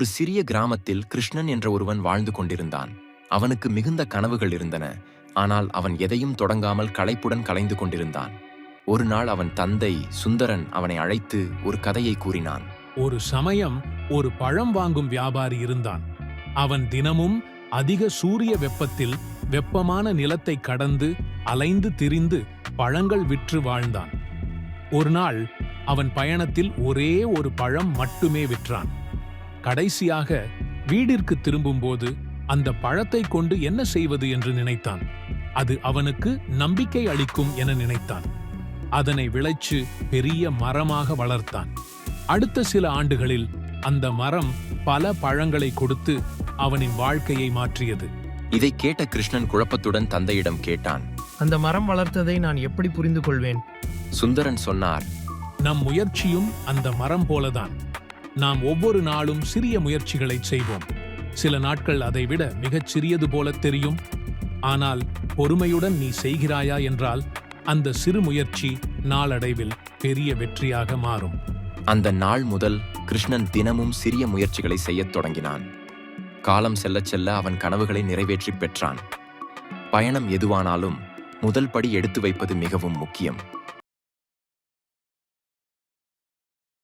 ஒரு சிறிய கிராமத்தில் கிருஷ்ணன் என்ற ஒருவன் வாழ்ந்து கொண்டிருந்தான். அவனுக்கு மிகுந்த கனவுகள் இருந்தன. ஆனால் அவன் எதையும் தொடங்காமல் களைப்புடன் கலைந்து கொண்டிருந்தான். ஒரு நாள் அவன் தந்தை சுந்தரன் அவனை அழைத்து ஒரு கதையை கூறினான். ஒரு சமயம் ஒரு பழம் வாங்கும் வியாபாரி இருந்தான். அவன் தினமும் அதிக சூரிய வெப்பத்தில் வெப்பமான நிலத்தை கடந்து அலைந்து திரிந்து பழங்கள் விற்று வாழ்ந்தான். ஒரு நாள் அவன் பயணத்தில் ஒரே ஒரு பழம் மட்டுமே விற்றான். கடைசியாக வீடிற்கு திரும்பும்போது அந்த பழத்தை கொண்டு என்ன செய்வது என்று நினைத்தான். அது அவனுக்கு நம்பிக்கை அளிக்கும் என நினைத்தான். அதனை விளைச்சு பெரிய மரமாக வளர்த்தான். அடுத்த சில ஆண்டுகளில் அந்த மரம் பல பழங்களை கொடுத்து அவனின் வாழ்க்கையை மாற்றியது. இதை கேட்ட கிருஷ்ணன் குழப்பத்துடன் தந்தையிடம் கேட்டான். அந்த மரம் வளர்த்ததை நான் எப்படி புரிந்து கொள்வேன்? சுந்தரன் சொன்னார், நம் முயற்சியும் அந்த மரம் போலதான். நாம் ஒவ்வொரு நாளும் சிறிய முயற்சிகளை செய்வோம். சில நாட்கள் அதைவிட மிகச் சிறியது போல தெரியும். ஆனால் பொறுமையுடன் நீ செய்கிறாயா என்றால் அந்த சிறு முயற்சி நாளடைவில் பெரிய வெற்றியாக மாறும். அந்த நாள் முதல் கிருஷ்ணன் தினமும் சிறிய முயற்சிகளை செய்யத் தொடங்கினான். காலம் செல்லச் செல்ல அவன் கனவுகளை நிறைவேற்றி பெற்றான். பயணம் எதுவானாலும் முதல் படி எடுத்து வைப்பது மிகவும் முக்கியம்.